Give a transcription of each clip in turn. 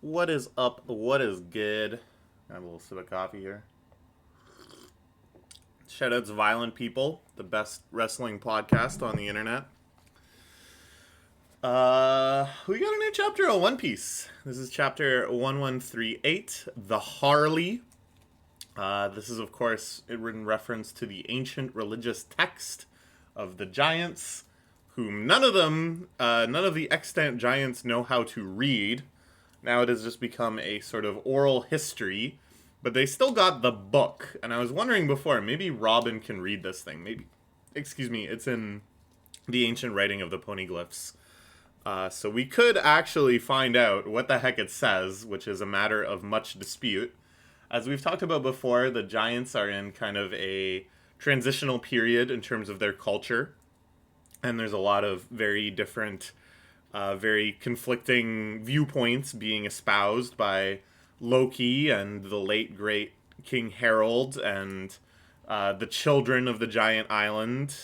What is up? What is good? Have a little sip of coffee here. Shout out to Violent People, the best wrestling podcast on the internet. We got a new chapter of One Piece. This is chapter 1138, The Harley. This is, of course, in reference to the ancient religious text of the giants, whom none of the extant giants know how to read. Now it has just become a sort of oral history, but they still got the book. And I was wondering before, maybe Robin can read this thing. It's in the ancient writing of the poneglyphs. So we could actually find out what the heck it says, which is a matter of much dispute. As we've talked about before, the giants are in kind of a transitional period in terms of their culture. And there's a lot of very different, very conflicting viewpoints being espoused by Loki and the late great King Harold and the children of the giant island,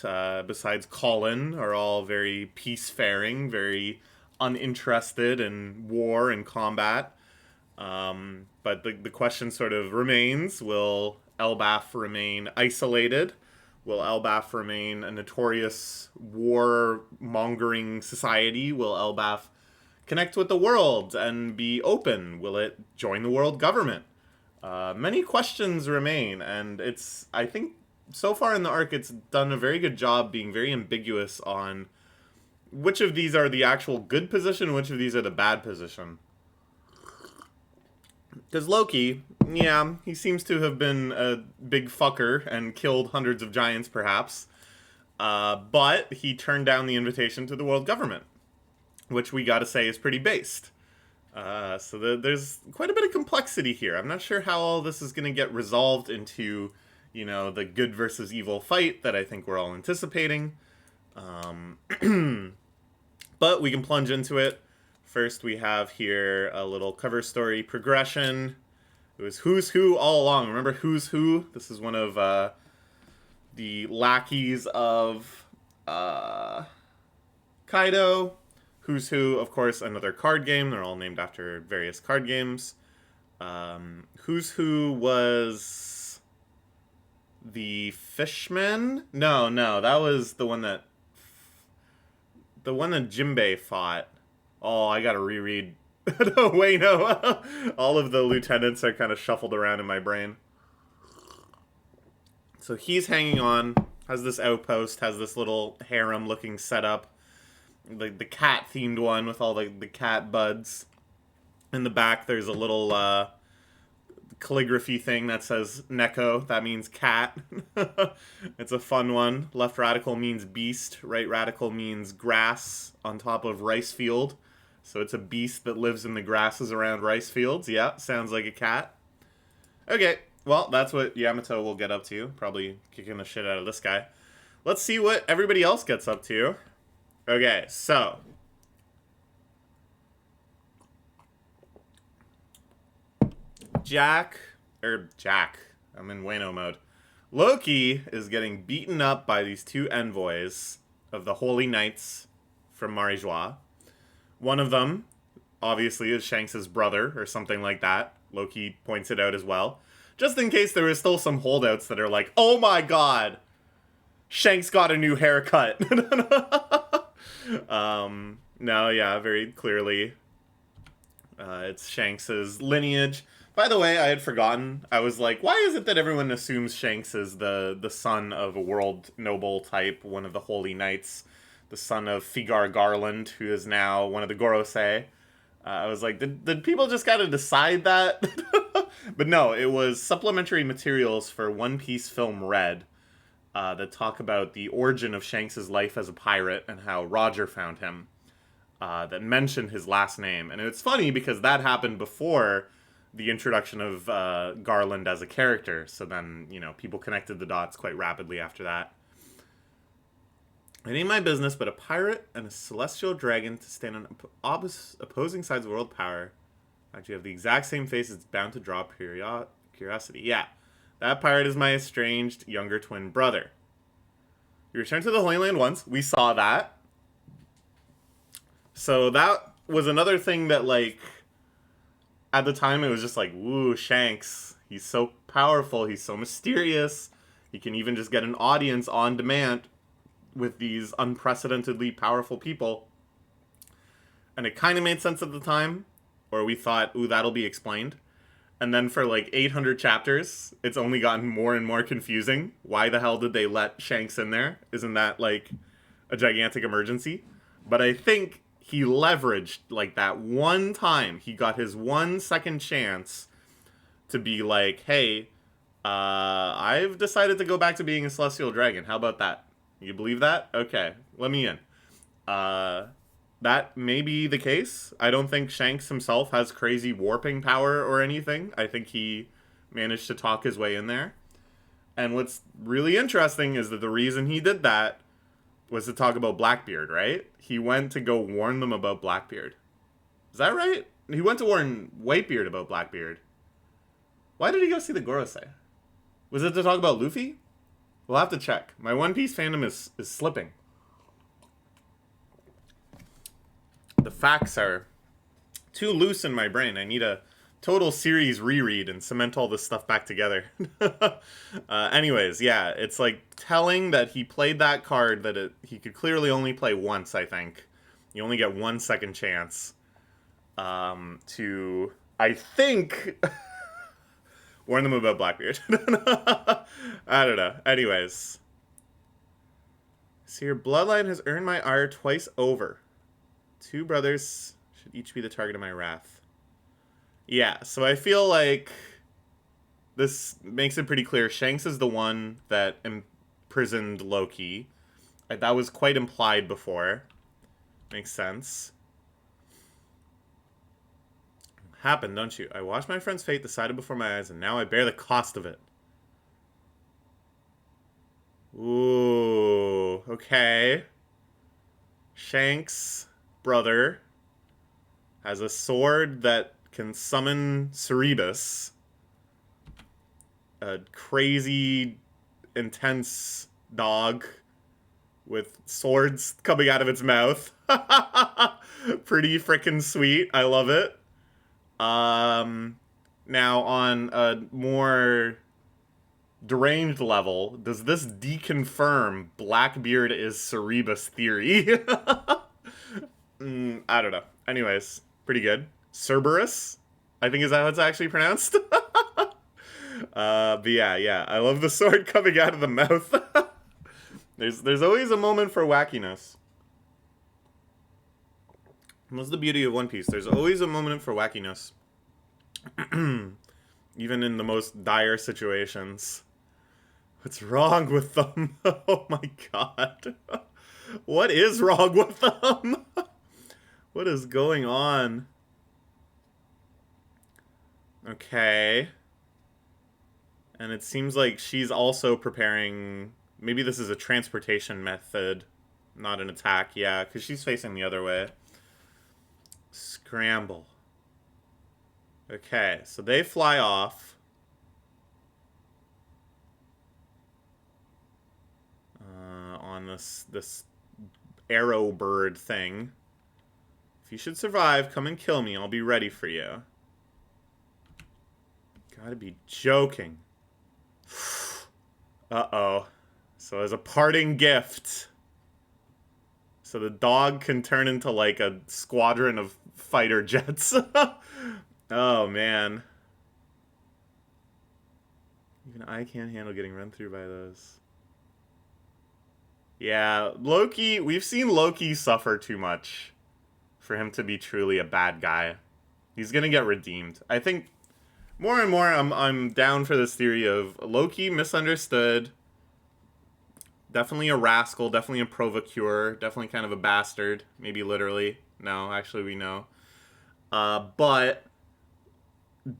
besides Colin, are all very peacefaring, very uninterested in war and combat. But the question sort of remains, will Elbaf remain isolated? Will Elbaf remain a notorious war-mongering society? Will Elbaf connect with the world and be open? Will it join the world government? Many questions remain, and I think, so far in the arc, it's done a very good job being very ambiguous on which of these are the actual good position, which of these are the bad position. Because Loki, yeah, he seems to have been a big fucker and killed hundreds of giants, perhaps. But he turned down the invitation to the world government, which we gotta say is pretty based. There's quite a bit of complexity here. I'm not sure how all this is going to get resolved into, the good versus evil fight that I think we're all anticipating. But we can plunge into it. First, we have here a little cover story progression. It was Who's Who all along. Remember Who's Who? This is one of the lackeys of Kaido. Who's Who, of course, another card game. They're all named after various card games. Who's Who was the Fishman? No, that was the one that Jimbei fought. Oh, I gotta reread. No, wait, no. All of the lieutenants are kind of shuffled around in my brain. So he's hanging on, has this outpost, has this little harem-looking setup. The cat themed one with all the cat buds. In the back, there's a little calligraphy thing that says Neko. That means cat. It's a fun one. Left radical means beast. Right radical means grass on top of rice field. So it's a beast that lives in the grasses around rice fields. Yeah, sounds like a cat. Okay, well, that's what Yamato will get up to. Probably kicking the shit out of this guy. Let's see what everybody else gets up to. Okay, so Jack, I'm in Wano mode. Loki is getting beaten up by these two envoys of the Holy Knights from Marijois. One of them, obviously, is Shanks' brother or something like that. Loki points it out as well. Just in case there is still some holdouts that are like, oh my god, Shanks got a new haircut. No, yeah, very clearly, it's Shanks's lineage. By the way, I had forgotten. I was like, why is it that everyone assumes Shanks is the son of a world noble type, one of the Holy Knights, the son of Figar Garland, who is now one of the Gorosei? I was like, did people just gotta decide that? But no, it was supplementary materials for One Piece Film Red that talk about the origin of Shanks' life as a pirate and how Roger found him, that mentioned his last name. And it's funny because that happened before the introduction of Garland as a character. So then, people connected the dots quite rapidly after that. It ain't my business, but a pirate and a celestial dragon to stand on opposing sides of world power. Actually, have the exact same face. It's bound to draw curiosity. Yeah, that pirate is my estranged younger twin brother. You returned to the Holy Land once. We saw that. So that was another thing that, at the time it was just like, woo, Shanks. He's so powerful. He's so mysterious. He can even just get an audience on demand with these unprecedentedly powerful people. And it kind of made sense at the time, or we thought, ooh, that'll be explained. And then for like 800 chapters, it's only gotten more and more confusing. Why the hell did they let Shanks in there? Isn't that like a gigantic emergency? But I think he leveraged like that one time. He got his 1 second chance to be like, hey, I've decided to go back to being a celestial dragon. How about that? You believe that? Okay, let me in. That may be the case. I don't think Shanks himself has crazy warping power or anything. I think he managed to talk his way in there. And what's really interesting is that the reason he did that was to talk about Blackbeard, right? He went to go warn them about Blackbeard. Is that right? He went to warn Whitebeard about Blackbeard. Why did he go see the Gorosei? Was it to talk about Luffy? We'll have to check. My One Piece fandom is slipping. The facts are too loose in my brain. I need a total series reread and cement all this stuff back together. Anyways, yeah, it's like telling that he played that card that he could clearly only play once, I think. You only get 1 second chance to, I think, warn them about Blackbeard. I don't know. Anyways. So your bloodline has earned my ire twice over. 2 brothers should each be the target of my wrath. Yeah, so I feel like this makes it pretty clear. Shanks is the one that imprisoned Loki. That was quite implied before. Makes sense. Happened, don't you? I watched my friend's fate decided before my eyes, and now I bear the cost of it. Ooh, okay. Shanks' brother has a sword that can summon Cerberus, a crazy, intense dog with swords coming out of its mouth. Pretty freaking sweet. I love it. Now on a more deranged level, does this deconfirm Blackbeard is Cerberus theory? I don't know. Anyways, pretty good. Cerberus? I think is that how it's actually pronounced? But yeah. I love the sword coming out of the mouth. There's always a moment for wackiness. And that's the beauty of One Piece. There's always a moment for wackiness. Even in the most dire situations. What's wrong with them? Oh my god. What is wrong with them? What is going on? Okay. And it seems like she's also preparing... Maybe this is a transportation method, not an attack. Yeah, because she's facing the other way. Scramble. Okay, so they fly off. On this arrow bird thing. If you should survive, come and kill me. I'll be ready for you. Gotta be joking. Uh-oh. So as a parting gift, so the dog can turn into like a squadron of fighter jets. Oh, man. Even I can't handle getting run through by those. Yeah, Loki, we've seen Loki suffer too much for him to be truly a bad guy. He's gonna get redeemed. I think more and more I'm down for this theory of Loki misunderstood. Definitely a rascal, definitely a provocateur, definitely kind of a bastard. Maybe literally. No, actually we know. But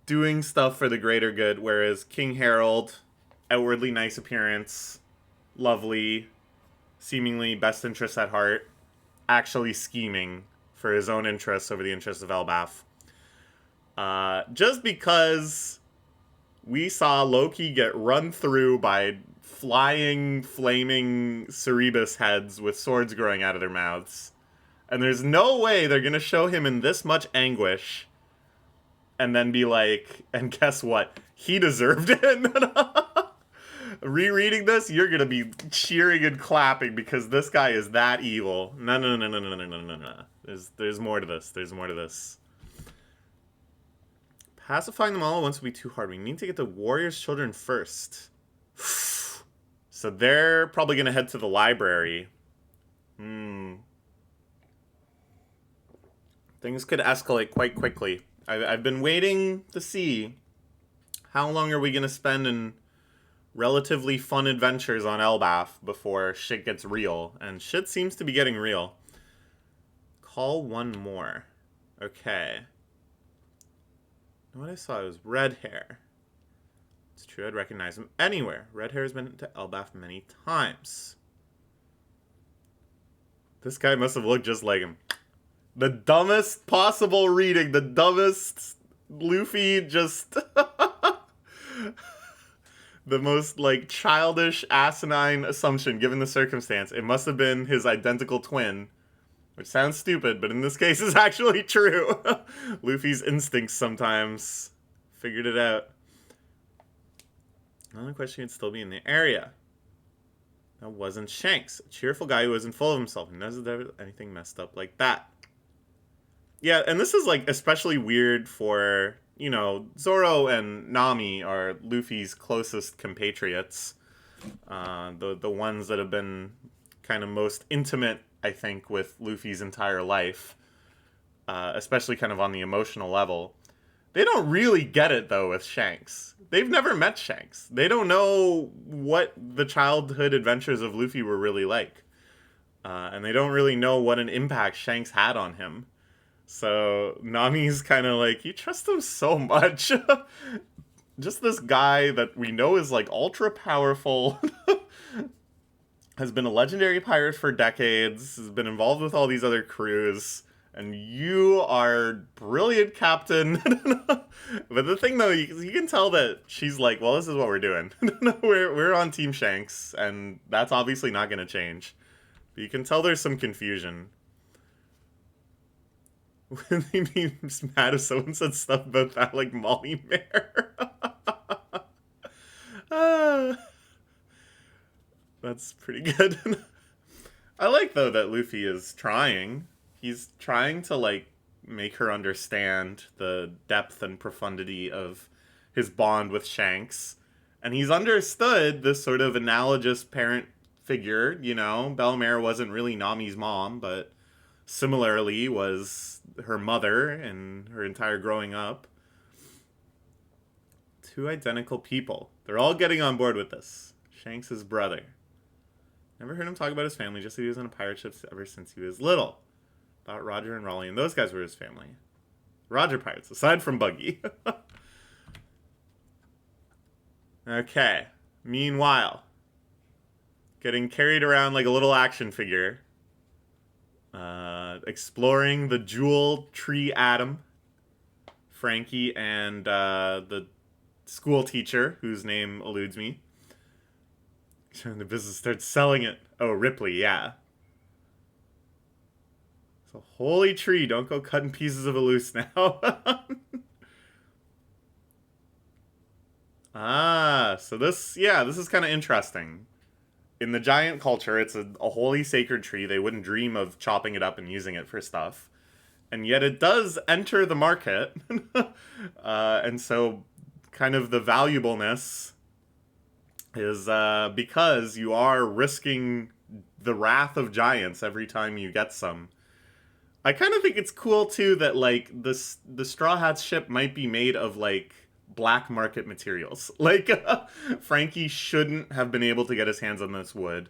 doing stuff for the greater good, whereas King Harold, outwardly nice appearance, lovely, seemingly best interests at heart, actually scheming for his own interests over the interests of Elbaf. Just because we saw Loki get run through by flying, flaming Cerberus heads with swords growing out of their mouths, and there's no way they're going to show him in this much anguish and then be like, and guess what? He deserved it. Rereading this, you're gonna be cheering and clapping because this guy is that evil. No, no, no, no, no, no, no, no, no. There's more to this. There's more to this. Pacifying them all at once would be too hard. We need to get the warrior's children first. So they're probably gonna head to the library. Things could escalate quite quickly. I've been waiting to see how long are we gonna spend in relatively fun adventures on Elbaf before shit gets real. And shit seems to be getting real. Call one more. Okay. What I saw was red hair. It's true, I'd recognize him anywhere. Red hair has been to Elbaf many times. This guy must have looked just like him. The dumbest possible reading. The dumbest Luffy just... the most, like, childish, asinine assumption given the circumstance. It must have been his identical twin. Which sounds stupid, but in this case is actually true. Luffy's instincts sometimes figured it out. The only question he'd still be in the area. That wasn't Shanks. A cheerful guy who wasn't full of himself. He knows there was anything messed up like that. Yeah, and this is, like, especially weird for, you know, Zoro and Nami are Luffy's closest compatriots. The ones that have been kind of most intimate, I think, with Luffy's entire life. Especially kind of on the emotional level. They don't really get it, though, with Shanks. They've never met Shanks. They don't know what the childhood adventures of Luffy were really like. And they don't really know what an impact Shanks had on him. So Nami's kind of like, you trust him so much. Just this guy that we know is like ultra powerful, has been a legendary pirate for decades, has been involved with all these other crews, and you are brilliant, Captain. But the thing though, you can tell that she's like, well, this is what we're doing. we're on Team Shanks, and that's obviously not going to change. But you can tell there's some confusion. When he be mad if someone said stuff about that, like Molly Mare. That's pretty good. I like, though, that Luffy is trying. He's trying to, like, make her understand the depth and profundity of his bond with Shanks. And he's understood this sort of analogous parent figure, you know? Belle-Mare wasn't really Nami's mom, but similarly was her mother and her entire growing up. Two identical people. They're all getting on board with this. Shanks' brother. Never heard him talk about his family, just that he was on a pirate ship ever since he was little. Thought Roger and Raleigh and those guys were his family. Roger pirates, aside from Buggy. Okay. Meanwhile, getting carried around like a little action figure. Exploring the Jewel Tree Atom. Frankie and the school teacher, whose name eludes me. The business starts selling it. Oh, Ripley, yeah. It's a holy tree. Don't go cutting pieces of it loose now. So this is kind of interesting. In the giant culture, it's a holy sacred tree. They wouldn't dream of chopping it up and using it for stuff. And yet it does enter the market. And so kind of the valuableness is because you are risking the wrath of giants every time you get some. I kind of think it's cool, too, that, like, the Straw Hats ship might be made of, like, black market materials. Like, Frankie shouldn't have been able to get his hands on this wood.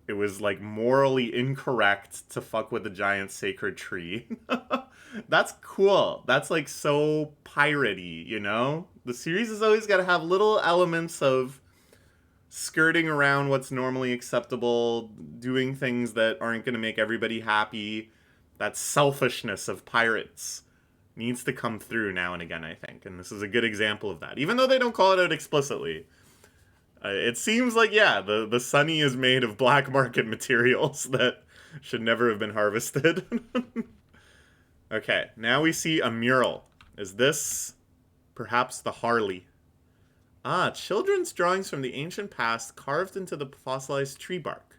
It was, like, morally incorrect to fuck with the giant sacred tree. That's cool. That's, like, so piratey, you know? The series has always got to have little elements of skirting around what's normally acceptable, doing things that aren't going to make everybody happy. That selfishness of pirates needs to come through now and again, I think. And this is a good example of that. Even though they don't call it out explicitly. It seems like, yeah, the Sunny is made of black market materials that should never have been harvested. Okay, now we see a mural. Is this Perhaps the Harley. Ah, children's drawings from the ancient past carved into the fossilized tree bark.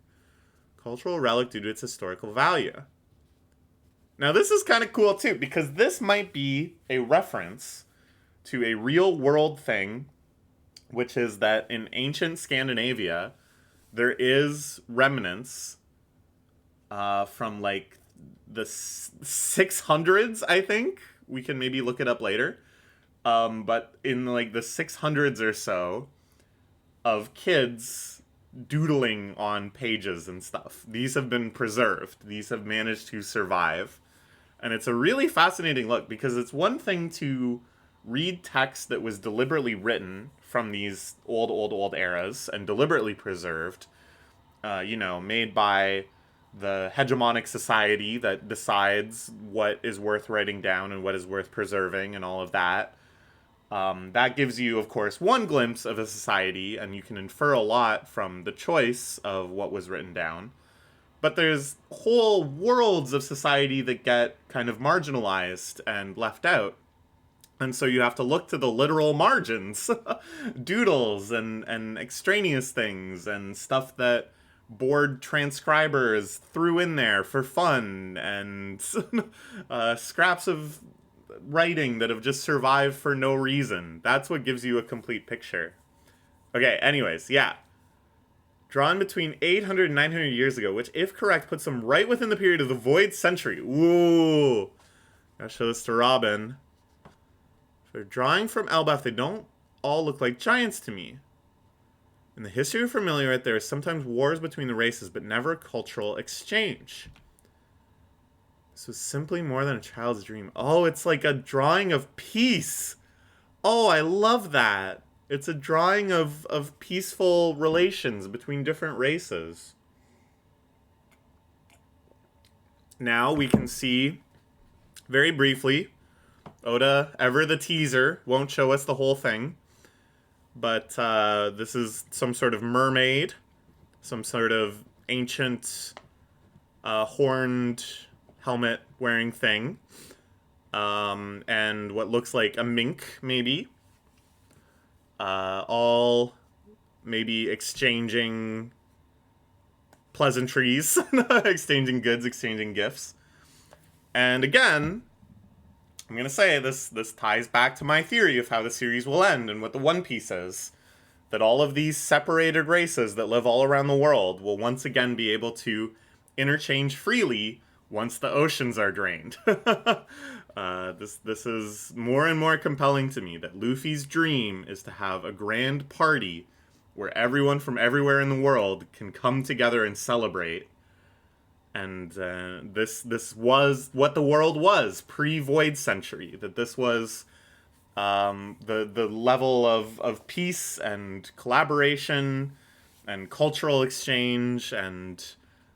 Cultural relic due to its historical value. Now, this is kind of cool too, because this might be a reference to a real world thing, which is that in ancient Scandinavia, there is remnants from like the 600s, I think. We can maybe look it up later. But in like the 600s or so of kids doodling on pages and stuff. These have been preserved. These have managed to survive. And it's a really fascinating look because it's one thing to read text that was deliberately written from these old eras and deliberately preserved, made by the hegemonic society that decides what is worth writing down and what is worth preserving and all of that. That gives you, of course, one glimpse of a society, and you can infer a lot from the choice of what was written down. But there's whole worlds of society that get kind of marginalized and left out. And so you have to look to the literal margins, doodles and extraneous things and stuff that bored transcribers threw in there for fun, and scraps of writing that have just survived for no reason. That's what gives you a complete picture. Okay, anyways, yeah. Drawn between 800 and 900 years ago, which, if correct, puts them right within the period of the Void Century. Ooh. I'll show this to Robin. For drawing from Elbaf, they don't all look like giants to me. In the history of Familiar, there are sometimes wars between the races, but never cultural exchange. This was simply more than a child's dream. Oh, it's like a drawing of peace. Oh, I love that. It's a drawing of peaceful relations between different races. Now we can see, very briefly, Oda, ever the teaser, won't show us the whole thing. But this is some sort of mermaid, some sort of ancient horned helmet wearing thing, and what looks like a mink, maybe. All maybe exchanging pleasantries, exchanging goods, exchanging gifts. And again, I'm going to say this ties back to my theory of how the series will end and what the One Piece is. That all of these separated races that live all around the world will once again be able to interchange freely once the oceans are drained. This is more and more compelling to me, that Luffy's dream is to have a grand party where everyone from everywhere in the world can come together and celebrate. And this was what the world was pre-Void Century. That this was the level of peace and collaboration and cultural exchange and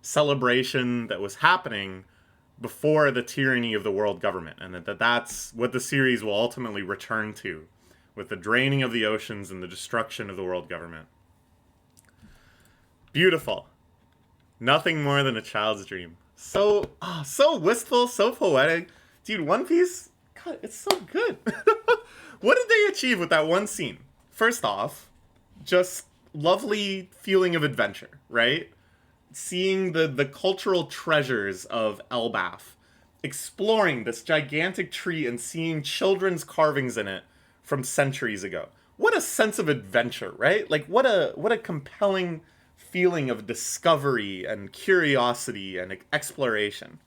celebration that was happening before the tyranny of the world government. And that's what the series will ultimately return to, with the draining of the oceans and the destruction of the world government. Beautiful. Nothing more than a child's dream. So wistful, so poetic. Dude, One Piece, God, it's so good. What did they achieve with that one scene? First off, just lovely feeling of adventure, right? Seeing the cultural treasures of Elbaf, exploring this gigantic tree and seeing children's carvings in it from centuries ago. What a sense of adventure, right? Like, what a compelling feeling of discovery and curiosity and exploration.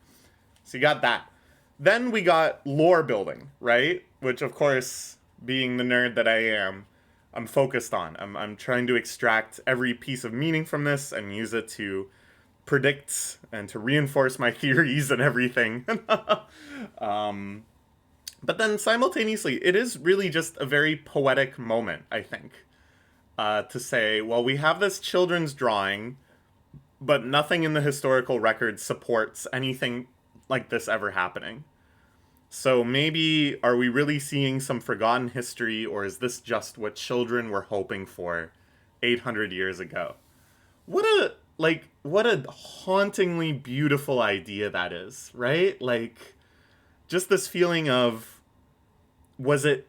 So you got that. Then we got lore building, right? Which, of course, being the nerd that I am, I'm focused on. I'm trying to extract every piece of meaning from this and use it to predict and to reinforce my theories and everything. But then simultaneously, it is really just a very poetic moment, I think. To say, well, we have this children's drawing, but nothing in the historical record supports anything like this ever happening. So maybe, are we really seeing some forgotten history, or is this just what children were hoping for 800 years ago? What a hauntingly beautiful idea that is, right? Like, just this feeling of, was it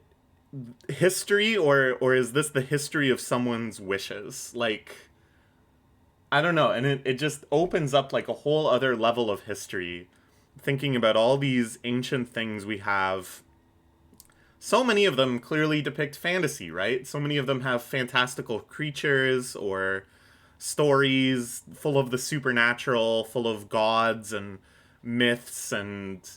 history, or is this the history of someone's wishes? Like, I don't know. And it just opens up like a whole other level of history, thinking about all these ancient things we have. So many of them clearly depict fantasy, right? So many of them have fantastical creatures or stories full of the supernatural, full of gods and myths and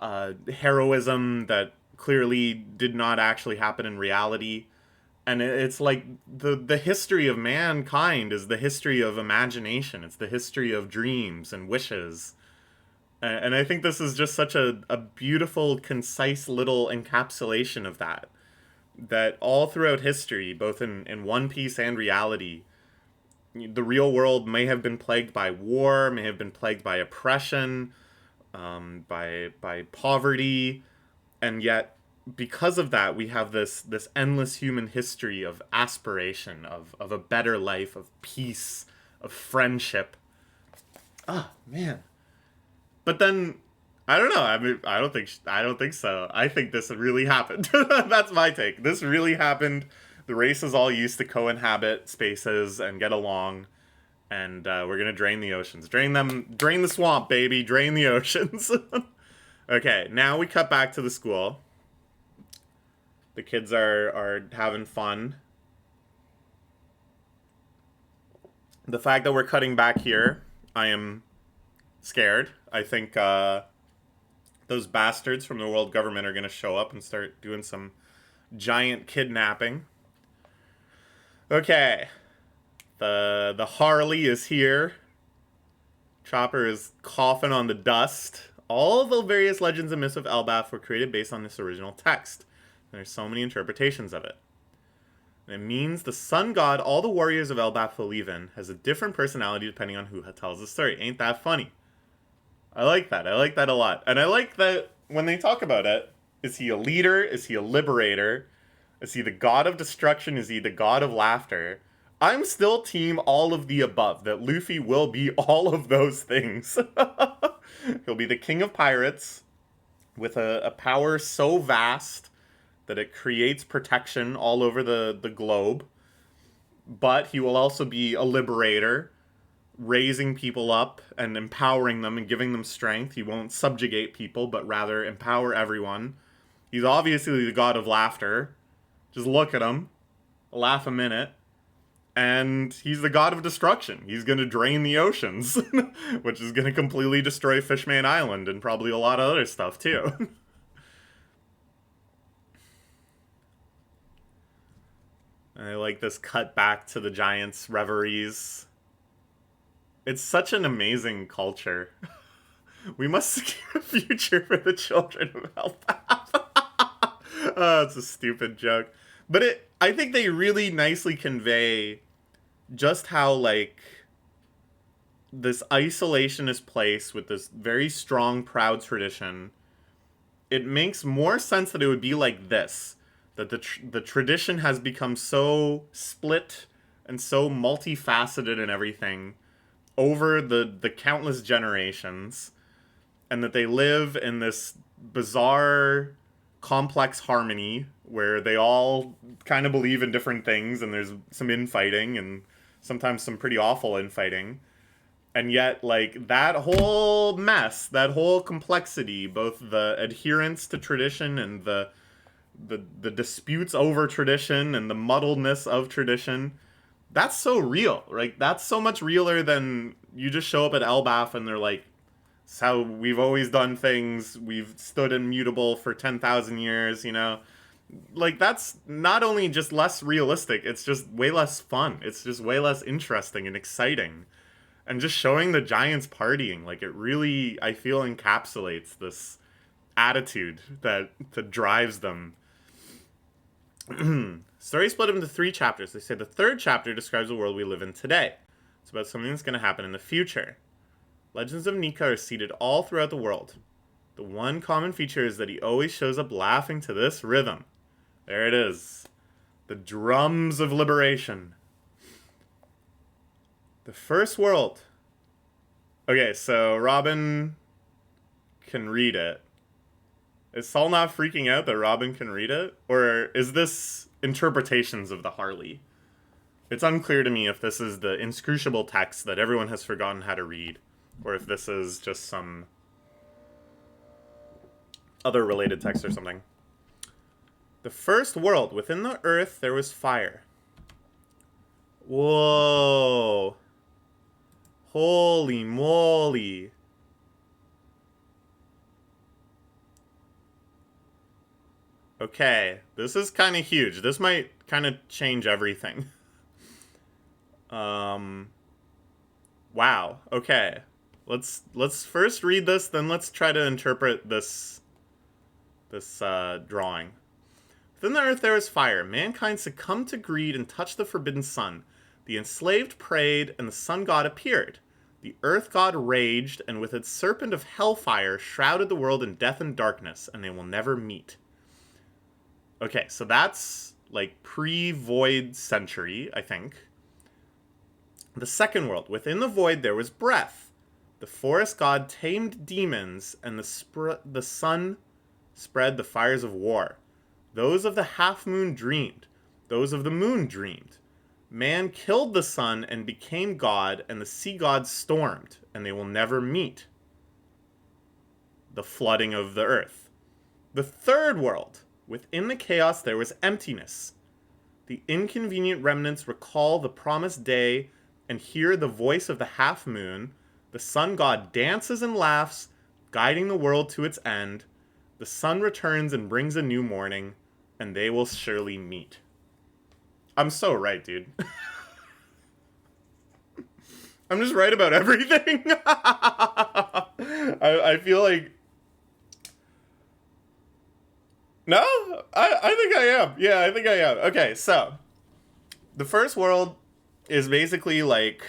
heroism that clearly did not actually happen in reality. And it's like the history of mankind is the history of imagination. It's the history of dreams and wishes. And I think this is just such a beautiful, concise little encapsulation of that. That all throughout history, both in One Piece and reality, the real world may have been plagued by war, may have been plagued by oppression, by poverty, and yet because of that, we have this endless human history of aspiration, of a better life, of peace, of friendship. Ah, man. But then I don't know. I mean, I don't think so. I think this really happened. That's my take. This really happened. The races all used to co-inhabit spaces and get along, and we're gonna drain the oceans, drain them, drain the swamp, baby, drain the oceans. Okay, now we cut back to the school. The kids are having fun. The fact that we're cutting back here, I am scared. I think those bastards from the world government are going to show up and start doing some giant kidnapping. Okay. The Harley is here. Chopper is coughing on the dust. All the various legends and myths of Elbaf were created based on this original text. There's so many interpretations of it. And it means the sun god all the warriors of Elbaf believe in has a different personality depending on who tells the story. Ain't that funny? I like that. I like that a lot. And I like that when they talk about it, is he a leader? Is he a liberator? Is he the god of destruction? Is he the god of laughter? I'm still team all of the above, that Luffy will be all of those things. He'll be the king of pirates with a power so vast that it creates protection all over the globe. But he will also be a liberator, raising people up and empowering them and giving them strength. He won't subjugate people, but rather empower everyone. He's obviously the god of laughter. Just look at him. Laugh a minute. And he's the god of destruction. He's going to drain the oceans, which is going to completely destroy Fishman Island and probably a lot of other stuff, too. I like this cut back to the Giants' reveries. It's such an amazing culture. We must secure a future for the children of Elbaf. Oh, it's a stupid joke. But I think they really nicely convey just how, like, this isolationist place with this very strong, proud tradition, it makes more sense that it would be like this. That the tradition has become so split and so multifaceted and everything over the countless generations, and that they live in this bizarre, complex harmony where they all kind of believe in different things, and there's some infighting and sometimes some pretty awful infighting. And yet, like, that whole mess, that whole complexity, both the adherence to tradition and the disputes over tradition and the muddledness of tradition, that's so real. Like, that's so much realer than you just show up at Elbaf and they're like, it's how we've always done things. We've stood immutable for 10,000 years, you know? Like, that's not only just less realistic, it's just way less fun. It's just way less interesting and exciting. And just showing the Giants partying, like, it really, I feel, encapsulates this attitude that drives them. Story split into 3 chapters. They say the 3rd chapter describes the world we live in today. It's about something that's going to happen in the future. Legends of Nika are seeded all throughout the world. The one common feature is that he always shows up laughing to this rhythm. There it is. The drums of liberation. The first world. Okay, so Robin can read it. Is Saul not freaking out that Robin can read it? Or is this interpretations of the Harley? It's unclear to me if this is the inscrutable text that everyone has forgotten how to read, or if this is just some other related text or something. The first world, within the earth there was fire. Whoa. Holy moly. Okay, this is kind of huge. This might kind of change everything. Wow. Okay. Let's first read this, then let's try to interpret this drawing. Within the earth there was fire. Mankind succumbed to greed and touched the forbidden sun. The enslaved prayed, and the sun god appeared. The earth god raged, and with its serpent of hellfire shrouded the world in death and darkness, and they will never meet. Okay, so that's like pre-void century, I think. The second world. Within the void there was breath. The forest god tamed demons, and the sun spread the fires of war. Those of the half-moon dreamed. Those of the moon dreamed. Man killed the sun and became god, and the sea gods stormed, and they will never meet. The flooding of the earth. The third world. Within the chaos there was emptiness. The inconvenient remnants recall the promised day and hear the voice of the half-moon. The sun god dances and laughs, guiding the world to its end. The sun returns and brings a new morning, and they will surely meet. I'm so right, dude. I'm just right about everything. I feel like... No? I think I am. Yeah, I think I am. Okay, so. The first world is basically like...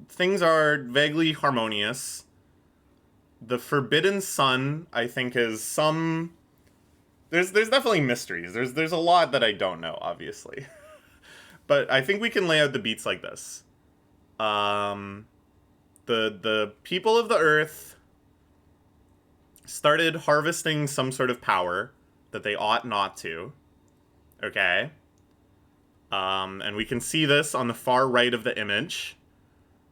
Things are vaguely harmonious. The forbidden sun, I think, is some... There's definitely mysteries. There's a lot that I don't know, obviously. But I think we can lay out the beats like this. The people of the earth started harvesting some sort of power that they ought not to. Okay? And we can see this on the far right of the image.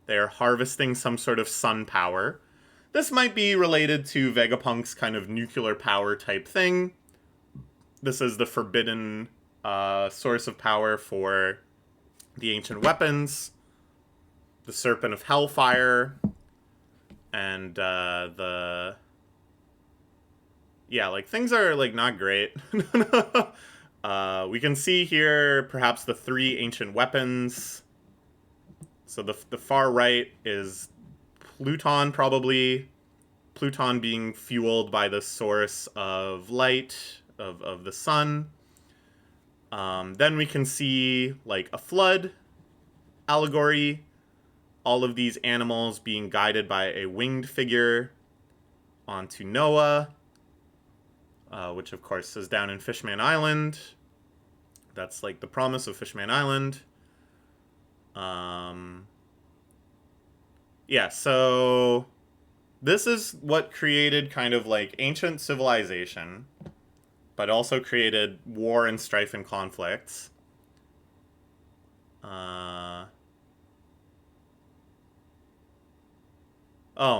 They're harvesting some sort of sun power. This might be related to Vegapunk's kind of nuclear power type thing. This is the forbidden source of power for the ancient weapons, the Serpent of Hellfire, and yeah, like, things are, like, not great. We can see here, perhaps, the 3 ancient weapons. So the far right is Pluton, probably. Pluton being fueled by the source of light, of the sun. Then we can see, like, a flood allegory. All of these animals being guided by a winged figure onto Noah, which, of course, is down in Fishman Island. That's, like, the promise of Fishman Island. Yeah, so this is what created kind of, like, ancient civilization, but also created war and strife and conflicts. Oh,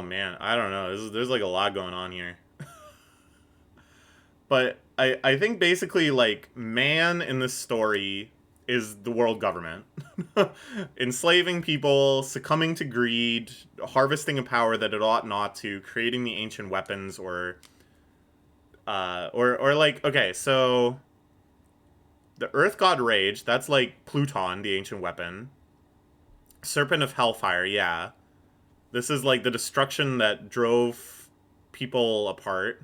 man, I don't know. There's, like, a lot going on here. But I think basically, like, man in this story is the world government. Enslaving people, succumbing to greed, harvesting a power that it ought not to, creating the ancient weapons, or like, okay, so the Earth God Rage, that's like Pluton, the ancient weapon. Serpent of Hellfire, yeah. This is like the destruction that drove people apart.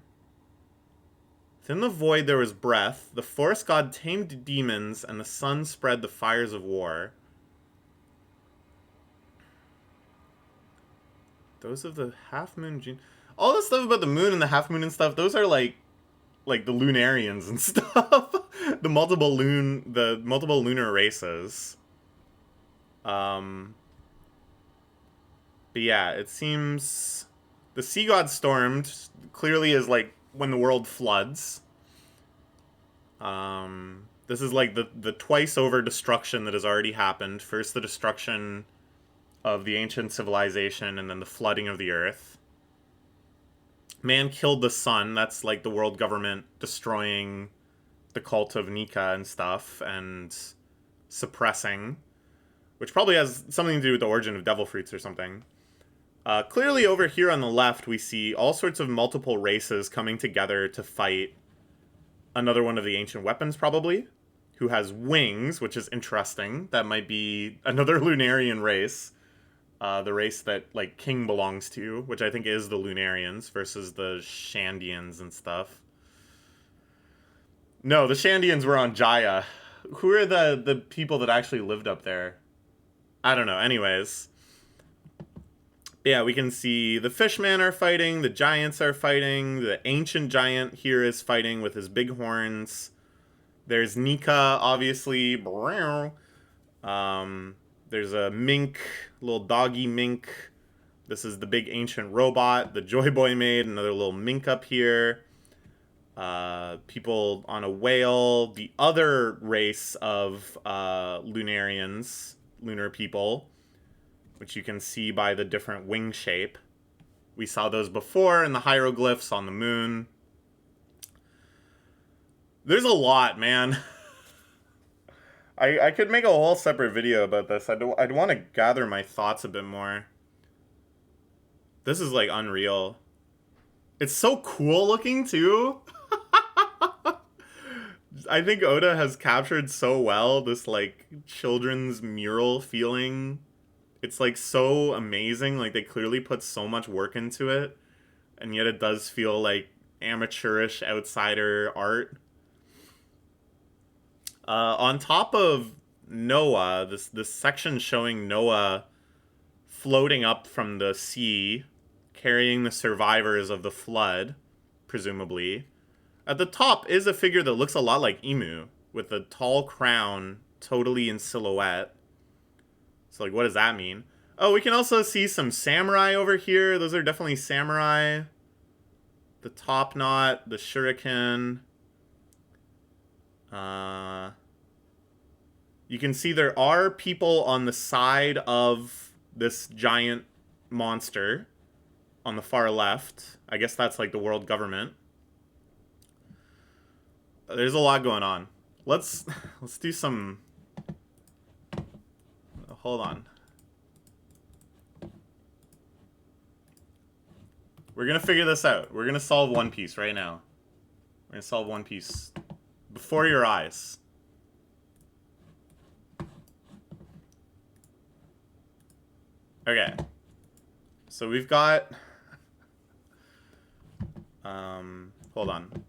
Within the void there was breath. The forest god tamed demons, and the sun spread the fires of war. Those of the half-moon gene... All this stuff about the moon and the half-moon and stuff, those are like the Lunarians and stuff. the multiple lunar races. But yeah, it seems the sea god stormed clearly is like when the world floods. This is like the twice over destruction that has already happened. First, the destruction of the ancient civilization, and then the flooding of the earth. Man killed the sun. That's like the world government destroying the cult of Nika and stuff, and suppressing, which probably has something to do with the origin of devil fruits or something. Clearly over here on the left, we see all sorts of multiple races coming together to fight another one of the ancient weapons, probably, who has wings, which is interesting. That might be another Lunarian race. The race that, like, King belongs to, which I think is the Lunarians versus the Shandians and stuff. No, the Shandians were on Jaya. Who are the people that actually lived up there? I don't know. Anyways. Yeah, we can see the fishmen are fighting, the giants are fighting, the ancient giant here is fighting with his big horns. There's Nika, obviously. There's a mink, little doggy mink. This is the big ancient robot the Joy Boy made, another little mink up here. People on a whale, the other race of Lunarians, lunar people, which you can see by the different wing shape. We saw those before in the hieroglyphs on the moon. There's a lot, man. I could make a whole separate video about this. I'd want to gather my thoughts a bit more. This is, like, unreal. It's so cool looking, too. I think Oda has captured so well this, like, children's mural feeling. It's, like, so amazing. Like, they clearly put so much work into it. And yet it does feel like amateurish outsider art. On top of Noah, this section showing Noah floating up from the sea, carrying the survivors of the flood, presumably. At the top is a figure that looks a lot like Imu, with a tall crown, totally in silhouette. So, like, what does that mean? Oh, we can also see some samurai over here. Those are definitely samurai. The top knot, the shuriken. You can see there are people on the side of this giant monster on the far left. I guess that's like the world government. There's a lot going on. Let's do some... Hold on. We're gonna figure this out. We're gonna solve One Piece right now. We're gonna solve One Piece before your eyes. Okay. So we've got... hold on.